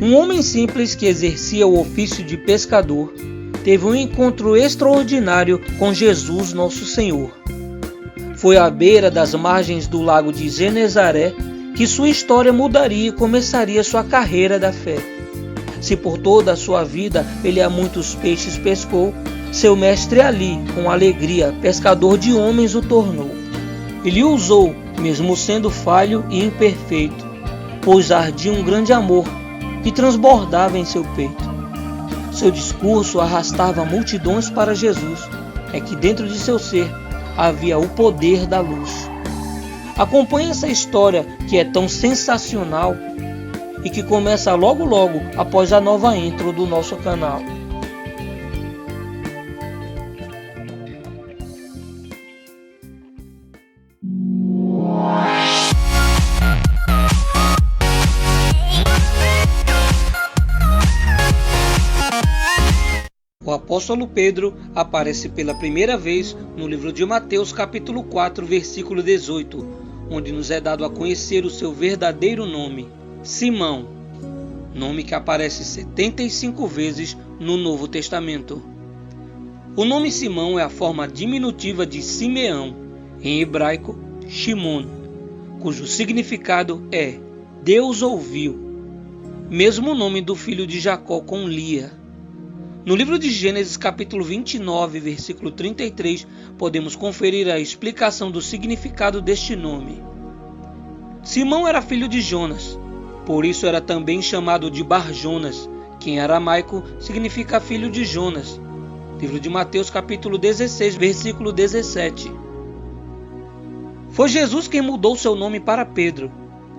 Um homem simples que exercia o ofício de pescador teve um encontro extraordinário com Jesus Nosso Senhor. Foi à beira das margens do lago de Genezaré que sua história mudaria e começaria sua carreira da fé. Se por toda a sua vida ele a muitos peixes pescou, seu mestre ali, com alegria, pescador de homens, o tornou. Ele o usou, mesmo sendo falho e imperfeito, pois ardia um grande amor que transbordava em seu peito. Seu discurso arrastava multidões para Jesus. É que dentro de seu ser havia o poder da luz. Acompanhe essa história que é tão sensacional e que começa logo após a nova intro do nosso canal. O apóstolo Pedro aparece pela primeira vez no livro de Mateus capítulo 4, versículo 18, onde nos é dado a conhecer o seu verdadeiro nome, Simão, nome que aparece 75 vezes no Novo Testamento. O nome Simão é a forma diminutiva de Simeão, em hebraico Shimon, cujo significado é Deus ouviu, mesmo nome do filho de Jacó com Lia. No livro de Gênesis capítulo 29, versículo 33, podemos conferir a explicação do significado deste nome. Simão era filho de Jonas, por isso era também chamado de Bar-Jonas, que em aramaico significa filho de Jonas. Livro de Mateus capítulo 16, versículo 17. Foi Jesus quem mudou seu nome para Pedro,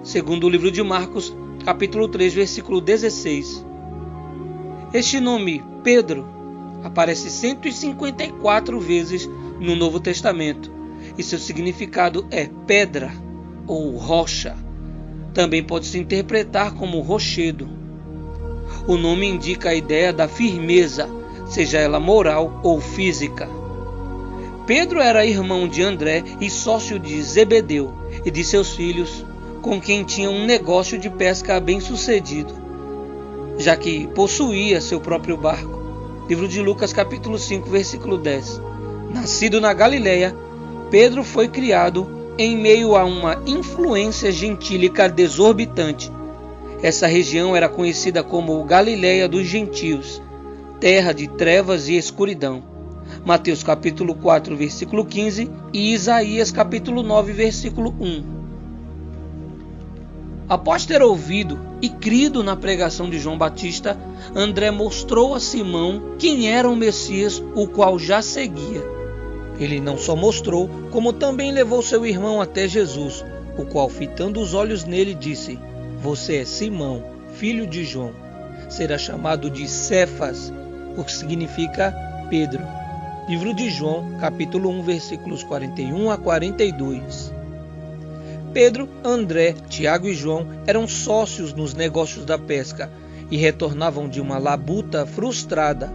segundo o livro de Marcos capítulo 3, versículo 16. Este nome, Pedro, aparece 154 vezes no Novo Testamento e seu significado é pedra ou rocha. Também pode se interpretar como rochedo. O nome indica a ideia da firmeza, seja ela moral ou física. Pedro era irmão de André e sócio de Zebedeu e de seus filhos, com quem tinha um negócio de pesca bem-sucedido, já que possuía seu próprio barco. Livro de Lucas capítulo 5, versículo 10. Nascido na Galileia, Pedro foi criado em meio a uma influência gentílica desorbitante. Essa região era conhecida como Galileia dos Gentios, terra de trevas e escuridão. Mateus capítulo 4, versículo 15 e Isaías capítulo 9, versículo 1. Após ter ouvido e crido na pregação de João Batista, André mostrou a Simão quem era o Messias, o qual já seguia. Ele não só mostrou, como também levou seu irmão até Jesus, o qual, fitando os olhos nele, disse: "Você é Simão, filho de João. Será chamado de Cefas", o que significa Pedro. Livro de João, capítulo 1, versículos 41 a 42. Pedro, André, Tiago e João eram sócios nos negócios da pesca e retornavam de uma labuta frustrada,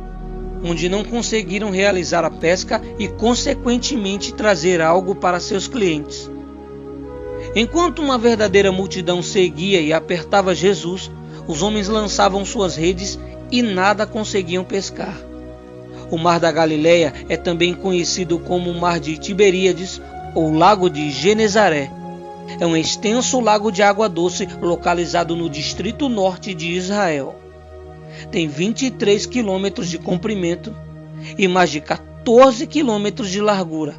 onde não conseguiram realizar a pesca e, consequentemente, trazer algo para seus clientes. Enquanto uma verdadeira multidão seguia e apertava Jesus, os homens lançavam suas redes e nada conseguiam pescar. O Mar da Galileia é também conhecido como o Mar de Tiberíades ou Lago de Genezaré. É um extenso lago de água doce localizado no distrito norte de Israel. Tem 23 quilômetros de comprimento e mais de 14 quilômetros de largura.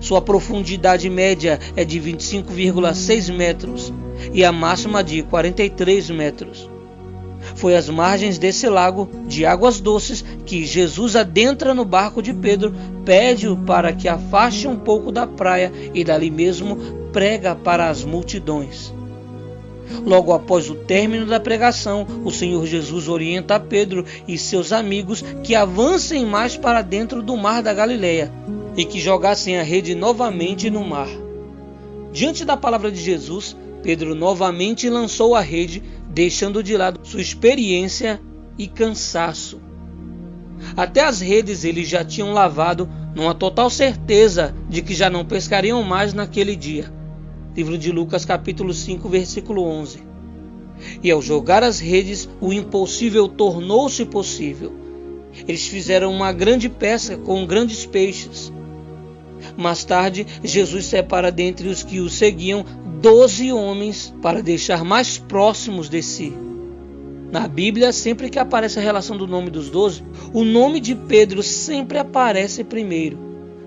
Sua profundidade média é de 25,6 metros e a máxima de 43 metros. Foi às margens desse lago de águas doces que Jesus adentra no barco de Pedro, pede-o para que afaste um pouco da praia e dali mesmo prega para as multidões. Logo após o término da pregação, o Senhor Jesus orienta a Pedro e seus amigos que avancem mais para dentro do Mar da Galileia e que jogassem a rede novamente no mar. Diante da palavra de Jesus, Pedro novamente lançou a rede, deixando de lado sua experiência e cansaço. Até as redes eles já tinham lavado, numa total certeza de que já não pescariam mais naquele dia. Livro de Lucas capítulo 5, versículo 11. E ao jogar as redes, o impossível tornou-se possível. Eles fizeram uma grande pesca com grandes peixes. Mais tarde, Jesus separa dentre os que o seguiam 12 homens para deixar mais próximos de si. Na Bíblia, sempre que aparece a relação do nome dos 12, o nome de Pedro sempre aparece primeiro.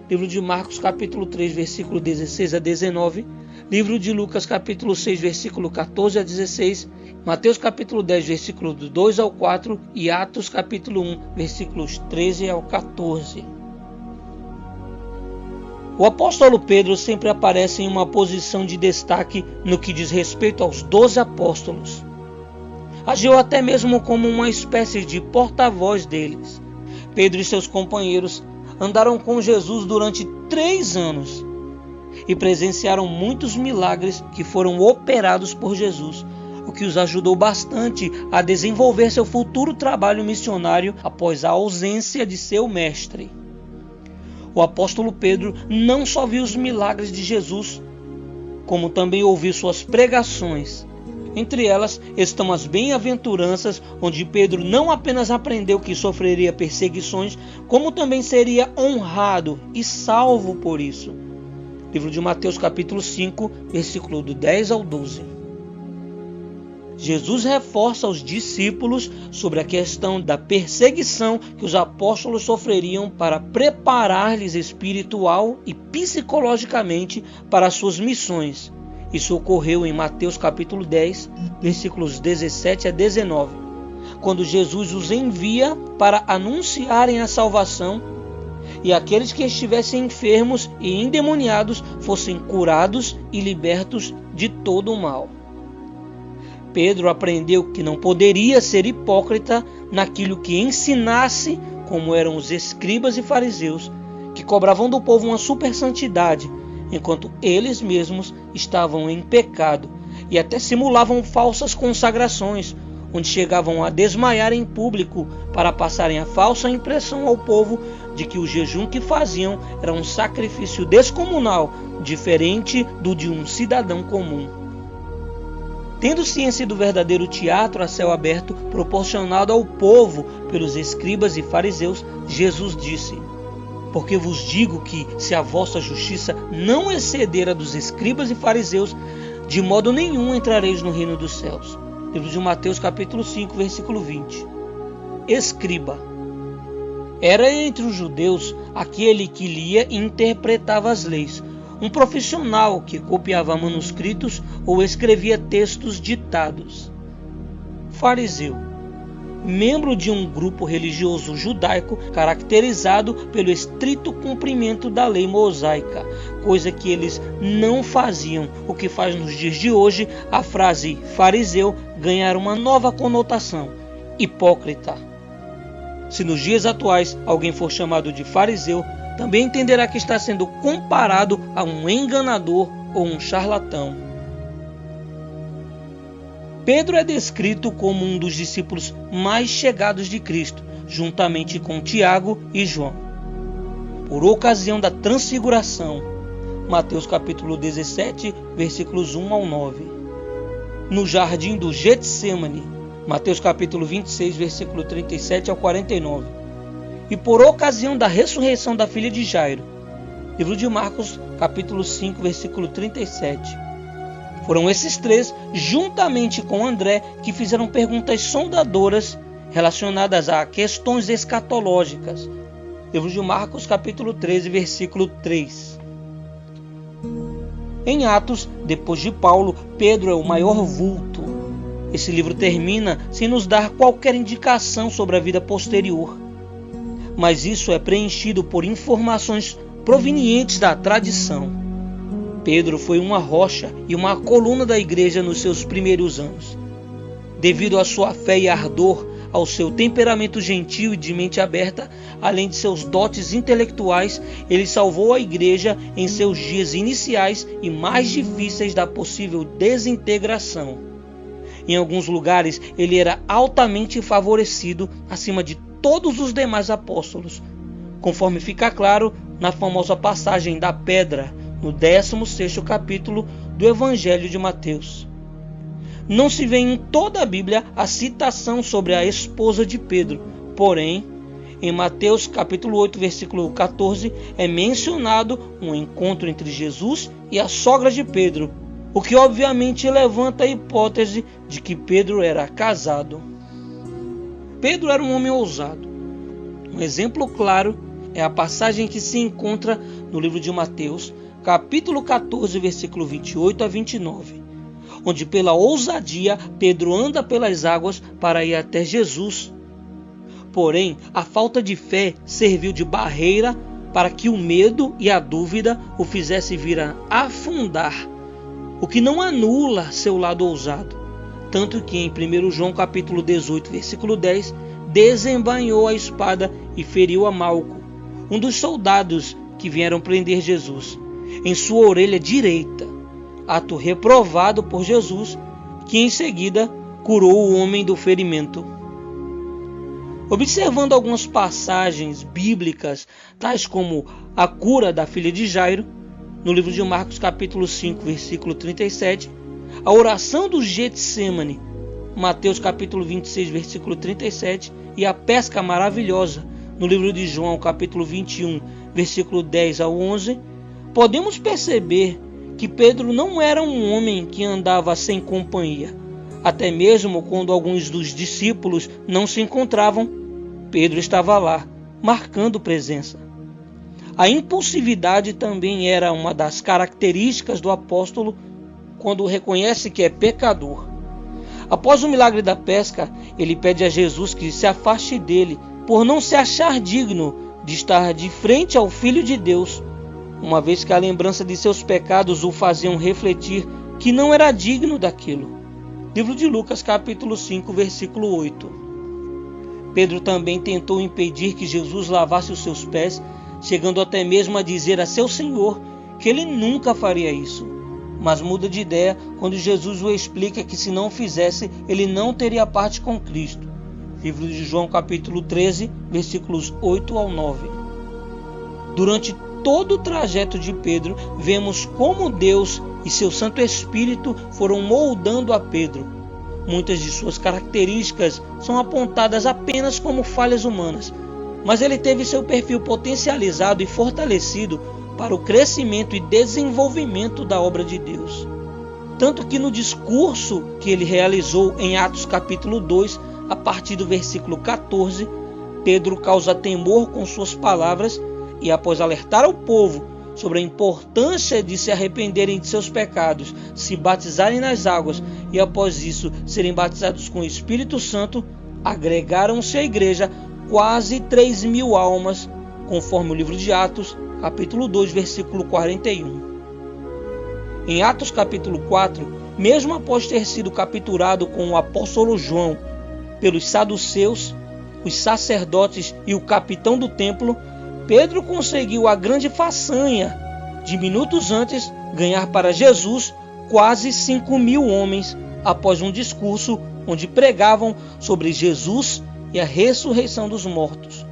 Livro de Marcos, capítulo 3, versículo 16 a 19. Livro de Lucas, capítulo 6, versículo 14 a 16. Mateus, capítulo 10, versículo 2 ao 4. E Atos, capítulo 1, versículos 13 ao 14. O apóstolo Pedro sempre aparece em uma posição de destaque no que diz respeito aos 12 apóstolos. Agiu até mesmo como uma espécie de porta-voz deles. Pedro e seus companheiros andaram com Jesus durante 3 anos e presenciaram muitos milagres que foram operados por Jesus, o que os ajudou bastante a desenvolver seu futuro trabalho missionário após a ausência de seu mestre. O apóstolo Pedro não só viu os milagres de Jesus, como também ouviu suas pregações. Entre elas estão as bem-aventuranças, onde Pedro não apenas aprendeu que sofreria perseguições, como também seria honrado e salvo por isso. Livro de Mateus capítulo 5, versículo do 10 ao 12. Jesus reforça aos discípulos sobre a questão da perseguição que os apóstolos sofreriam para preparar-lhes espiritual e psicologicamente para as suas missões. Isso ocorreu em Mateus capítulo 10, versículos 17 a 19, quando Jesus os envia para anunciarem a salvação e aqueles que estivessem enfermos e endemoniados fossem curados e libertos de todo o mal. Pedro aprendeu que não poderia ser hipócrita naquilo que ensinasse, como eram os escribas e fariseus, que cobravam do povo uma supersantidade, enquanto eles mesmos estavam em pecado e até simulavam falsas consagrações, onde chegavam a desmaiar em público para passarem a falsa impressão ao povo de que o jejum que faziam era um sacrifício descomunal, diferente do de um cidadão comum. Tendo ciência do verdadeiro teatro a céu aberto proporcionado ao povo pelos escribas e fariseus, Jesus disse: porque vos digo que, se a vossa justiça não exceder a dos escribas e fariseus, de modo nenhum entrareis no reino dos céus. Livro de Mateus capítulo 5, versículo 20. Escriba era entre os judeus aquele que lia e interpretava as leis, um profissional que copiava manuscritos ou escrevia textos ditados. Fariseu, membro de um grupo religioso judaico caracterizado pelo estrito cumprimento da lei mosaica, coisa que eles não faziam, o que faz nos dias de hoje a frase fariseu ganhar uma nova conotação: hipócrita. Se nos dias atuais alguém for chamado de fariseu, também entenderá que está sendo comparado a um enganador ou um charlatão. Pedro é descrito como um dos discípulos mais chegados de Cristo, juntamente com Tiago e João. Por ocasião da transfiguração, Mateus capítulo 17, versículos 1 ao 9. No jardim do Getsêmani, Mateus capítulo 26, versículo 37 ao 49. E por ocasião da ressurreição da filha de Jairo, livro de Marcos capítulo 5, versículo 37. Foram esses 3, juntamente com André, que fizeram perguntas sondadoras relacionadas a questões escatológicas. Livro de Marcos, capítulo 13, versículo 3. Em Atos, depois de Paulo, Pedro é o maior vulto. Esse livro termina sem nos dar qualquer indicação sobre a vida posterior, mas isso é preenchido por informações provenientes da tradição. Pedro foi uma rocha e uma coluna da igreja nos seus primeiros anos. Devido à sua fé e ardor, ao seu temperamento gentil e de mente aberta, além de seus dotes intelectuais, ele salvou a igreja em seus dias iniciais e mais difíceis da possível desintegração. Em alguns lugares, ele era altamente favorecido acima de todos os demais apóstolos, conforme fica claro na famosa passagem da pedra, no 16º capítulo do Evangelho de Mateus. Não se vê em toda a Bíblia a citação sobre a esposa de Pedro. Porém, em Mateus capítulo 8, versículo 14, é mencionado um encontro entre Jesus e a sogra de Pedro, o que obviamente levanta a hipótese de que Pedro era casado. Pedro era um homem ousado. Um exemplo claro é a passagem que se encontra no livro de Mateus, capítulo 14, versículo 28 a 29, onde pela ousadia Pedro anda pelas águas para ir até Jesus. Porém, a falta de fé serviu de barreira para que o medo e a dúvida o fizesse vir a afundar, o que não anula seu lado ousado. Tanto que em 1 João capítulo 18, versículo 10, desembainhou a espada e feriu a Malco, um dos soldados que vieram prender Jesus, em sua orelha direita, ato reprovado por Jesus, que em seguida curou o homem do ferimento. Observando algumas passagens bíblicas, tais como a cura da filha de Jairo, no livro de Marcos capítulo 5, versículo 37, a oração do Getsêmani, Mateus capítulo 26, versículo 37, e a pesca maravilhosa, no livro de João capítulo 21, versículo 10 ao 11, podemos perceber que Pedro não era um homem que andava sem companhia. Até mesmo quando alguns dos discípulos não se encontravam, Pedro estava lá, marcando presença. A impulsividade também era uma das características do apóstolo quando reconhece que é pecador. Após o milagre da pesca, ele pede a Jesus que se afaste dele, por não se achar digno de estar de frente ao Filho de Deus, uma vez que a lembrança de seus pecados o faziam refletir que não era digno daquilo. Livro de Lucas, capítulo 5, versículo 8. Pedro também tentou impedir que Jesus lavasse os seus pés, chegando até mesmo a dizer a seu Senhor que ele nunca faria isso. Mas muda de ideia quando Jesus o explica que se não o fizesse, ele não teria parte com Cristo. Livro de João, capítulo 13, versículos 8 ao 9. Durante todo o trajeto de Pedro, vemos como Deus e seu Santo Espírito foram moldando a Pedro. Muitas de suas características são apontadas apenas como falhas humanas, mas ele teve seu perfil potencializado e fortalecido para o crescimento e desenvolvimento da obra de Deus. Tanto que no discurso que ele realizou em Atos capítulo 2, a partir do versículo 14, Pedro causa temor com suas palavras e, após alertar ao povo sobre a importância de se arrependerem de seus pecados, se batizarem nas águas e após isso serem batizados com o Espírito Santo, agregaram-se à igreja quase 3.000 almas, conforme o livro de Atos, capítulo 2, versículo 41. Em Atos capítulo 4, mesmo após ter sido capturado com o apóstolo João pelos saduceus, os sacerdotes e o capitão do templo, Pedro conseguiu a grande façanha de minutos antes ganhar para Jesus quase 5.000 homens após um discurso onde pregavam sobre Jesus e a ressurreição dos mortos.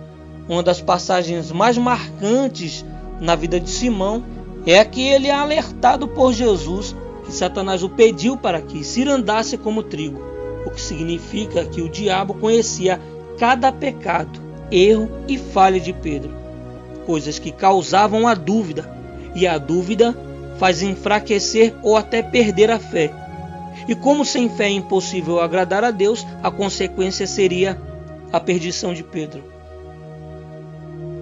Uma das passagens mais marcantes na vida de Simão é a que ele é alertado por Jesus que Satanás o pediu para que cirandasse como trigo, o que significa que o diabo conhecia cada pecado, erro e falha de Pedro. Coisas que causavam a dúvida, e a dúvida faz enfraquecer ou até perder a fé. E como sem fé é impossível agradar a Deus, a consequência seria a perdição de Pedro.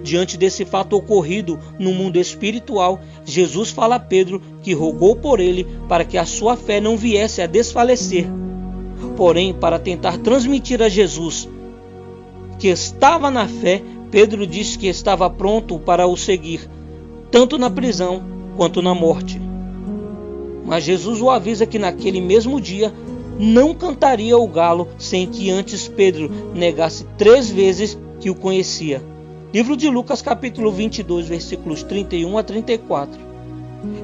Diante desse fato ocorrido no mundo espiritual, Jesus fala a Pedro que rogou por ele para que a sua fé não viesse a desfalecer. Porém, para tentar transmitir a Jesus que estava na fé, Pedro disse que estava pronto para o seguir, tanto na prisão quanto na morte. Mas Jesus o avisa que naquele mesmo dia não cantaria o galo sem que antes Pedro negasse 3 vezes que o conhecia. Livro de Lucas capítulo 22, versículos 31 a 34.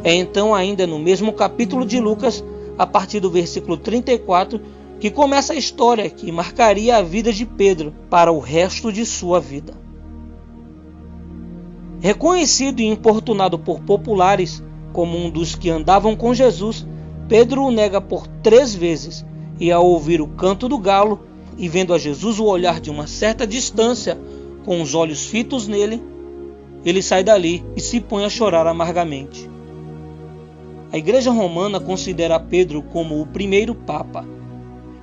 É então ainda no mesmo capítulo de Lucas, a partir do versículo 34, que começa a história que marcaria a vida de Pedro para o resto de sua vida. Reconhecido e importunado por populares como um dos que andavam com Jesus, Pedro o nega por 3 vezes e ao ouvir o canto do galo, e vendo a Jesus o olhar de uma certa distância, com os olhos fitos nele, ele sai dali e se põe a chorar amargamente. A Igreja Romana considera Pedro como o primeiro Papa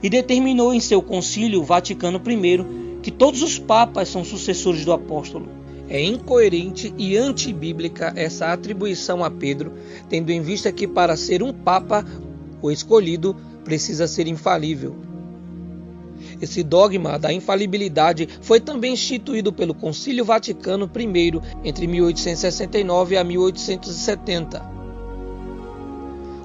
e determinou em seu Concílio Vaticano I que todos os papas são sucessores do apóstolo. É incoerente e antibíblica essa atribuição a Pedro, tendo em vista que para ser um Papa, o escolhido precisa ser infalível. Esse dogma da infalibilidade foi também instituído pelo Concílio Vaticano I entre 1869 a 1870.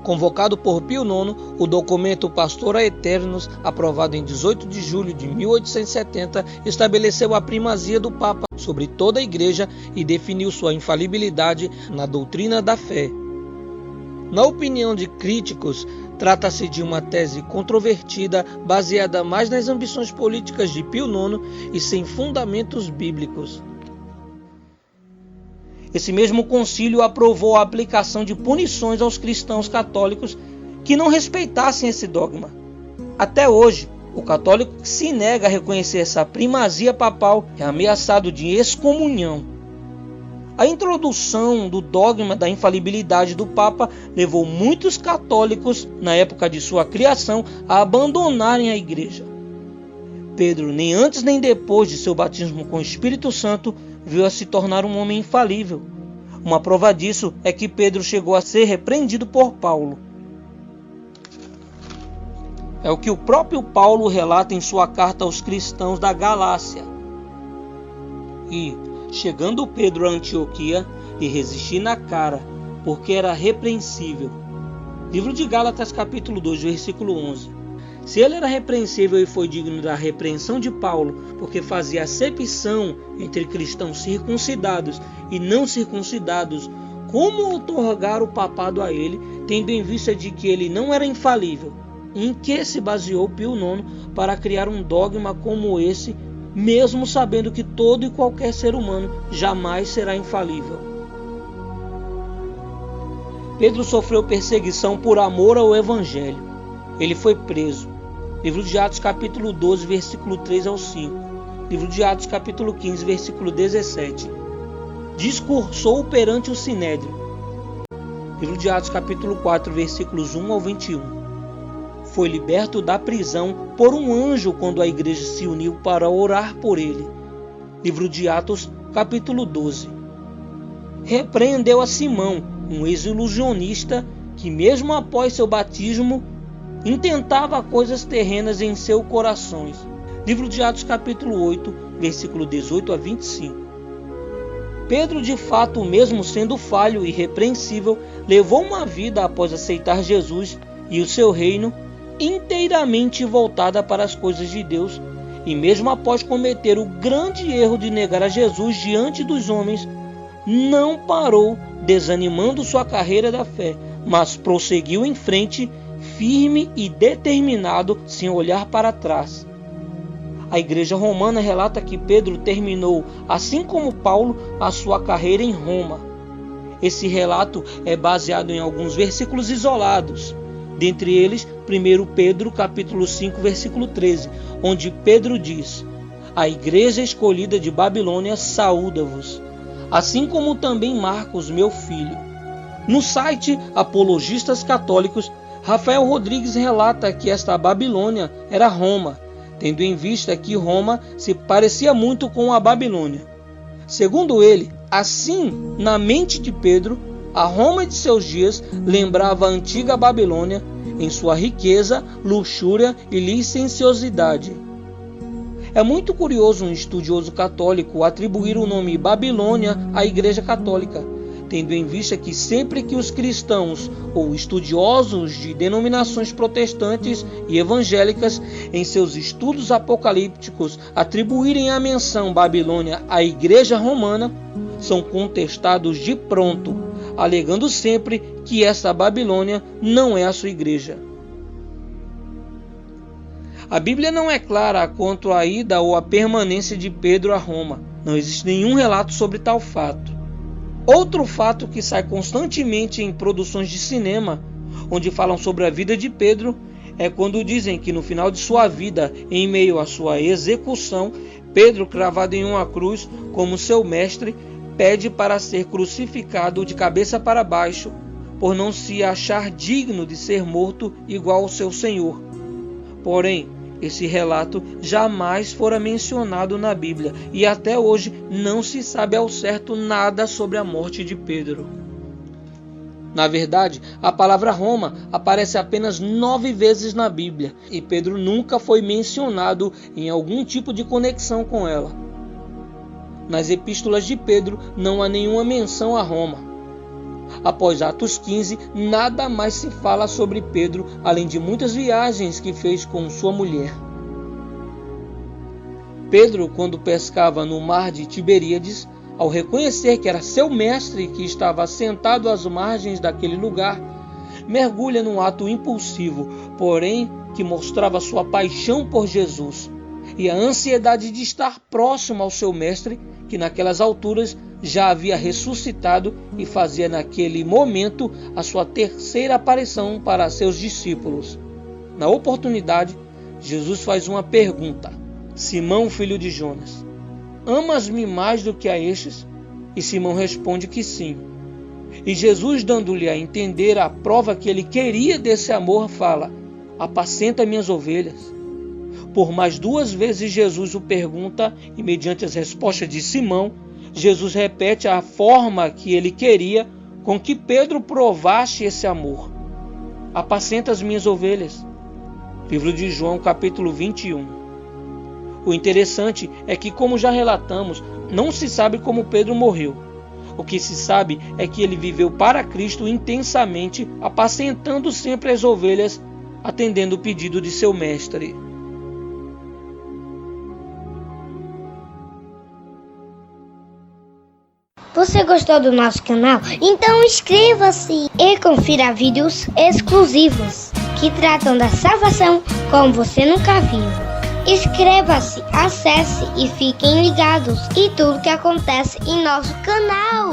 Convocado por Pio IX, o documento Pastor Aeternus, aprovado em 18 de julho de 1870, estabeleceu a primazia do Papa sobre toda a Igreja e definiu sua infalibilidade na doutrina da fé. Na opinião de críticos, trata-se de uma tese controvertida, baseada mais nas ambições políticas de Pio IX e sem fundamentos bíblicos. Esse mesmo concílio aprovou a aplicação de punições aos cristãos católicos que não respeitassem esse dogma. Até hoje, o católico que se nega a reconhecer essa primazia papal é ameaçado de excomunhão. A introdução do dogma da infalibilidade do Papa levou muitos católicos, na época de sua criação, a abandonarem a Igreja. Pedro, nem antes nem depois de seu batismo com o Espírito Santo, veio a se tornar um homem infalível. Uma prova disso é que Pedro chegou a ser repreendido por Paulo. É o que o próprio Paulo relata em sua carta aos cristãos da Galácia. E, chegando Pedro a Antioquia, lhe resisti na cara, porque era repreensível. Livro de Gálatas, capítulo 2, versículo 11. Se ele era repreensível e foi digno da repreensão de Paulo, porque fazia acepção entre cristãos circuncidados e não circuncidados, como outorgar o papado a ele, tendo em vista de que ele não era infalível? Em que se baseou Pio IX para criar um dogma como esse, mesmo sabendo que todo e qualquer ser humano jamais será infalível? Pedro sofreu perseguição por amor ao Evangelho. Ele foi preso. Livro de Atos, capítulo 12, versículo 3 ao 5. Livro de Atos, capítulo 15, versículo 17. Discursou perante o Sinédrio. Livro de Atos, capítulo 4, versículos 1 ao 21. Foi liberto da prisão por um anjo quando a igreja se uniu para orar por ele. Livro de Atos, capítulo 12. Repreendeu a Simão, um ex-ilusionista que, mesmo após seu batismo, intentava coisas terrenas em seus corações. Livro de Atos, capítulo 8, versículo 18 a 25. Pedro, de fato, mesmo sendo falho e irrepreensível, levou uma vida após aceitar Jesus e o seu reino inteiramente voltada para as coisas de Deus, e mesmo após cometer o grande erro de negar a Jesus diante dos homens, não parou desanimando sua carreira da fé, mas prosseguiu em frente, firme e determinado, sem olhar para trás. A Igreja Romana relata que Pedro terminou, assim como Paulo, a sua carreira em Roma. Esse relato é baseado em alguns versículos isolados, dentre eles 1 Pedro capítulo 5, versículo 13, onde Pedro diz: "A igreja escolhida de Babilônia saúda-vos, assim como também Marcos, meu filho." No site Apologistas Católicos, Rafael Rodrigues relata que esta Babilônia era Roma, tendo em vista que Roma se parecia muito com a Babilônia. Segundo ele, assim, na mente de Pedro, a Roma de seus dias lembrava a antiga Babilônia em sua riqueza, luxúria e licenciosidade. É muito curioso um estudioso católico atribuir o nome Babilônia à Igreja Católica, tendo em vista que sempre que os cristãos ou estudiosos de denominações protestantes e evangélicas, em seus estudos apocalípticos, atribuírem a menção Babilônia à Igreja Romana, são contestados de pronto, alegando sempre que essa Babilônia não é a sua igreja. A Bíblia não é clara quanto à ida ou à permanência de Pedro a Roma. Não existe nenhum relato sobre tal fato. Outro fato que sai constantemente em produções de cinema, onde falam sobre a vida de Pedro, é quando dizem que no final de sua vida, em meio à sua execução, Pedro, cravado em uma cruz como seu mestre, pede para ser crucificado de cabeça para baixo, por não se achar digno de ser morto igual ao seu Senhor. Porém, esse relato jamais fora mencionado na Bíblia e até hoje não se sabe ao certo nada sobre a morte de Pedro. Na verdade, a palavra Roma aparece apenas 9 vezes na Bíblia e Pedro nunca foi mencionado em algum tipo de conexão com ela. Nas epístolas de Pedro não há nenhuma menção a Roma. Após Atos 15, nada mais se fala sobre Pedro, além de muitas viagens que fez com sua mulher. Pedro, quando pescava no mar de Tiberíades, ao reconhecer que era seu mestre que estava sentado às margens daquele lugar, mergulha num ato impulsivo, porém que mostrava sua paixão por Jesus e a ansiedade de estar próximo ao seu mestre, que naquelas alturas já havia ressuscitado e fazia naquele momento a sua terceira aparição para seus discípulos. Na oportunidade, Jesus faz uma pergunta: Simão, filho de Jonas, amas-me mais do que a estes? E Simão responde que sim. E Jesus, dando-lhe a entender a prova que ele queria desse amor, fala: apacenta minhas ovelhas. Por mais 2 vezes Jesus o pergunta e mediante as respostas de Simão, Jesus repete a forma que ele queria com que Pedro provasse esse amor. Apacenta as minhas ovelhas. Livro de João, capítulo 21. O interessante é que, como já relatamos, não se sabe como Pedro morreu. O que se sabe é que ele viveu para Cristo intensamente, apacentando sempre as ovelhas, atendendo o pedido de seu mestre. Você gostou do nosso canal? Então inscreva-se e confira vídeos exclusivos que tratam da salvação como você nunca viu. Inscreva-se, acesse e fiquem ligados em tudo que acontece em nosso canal.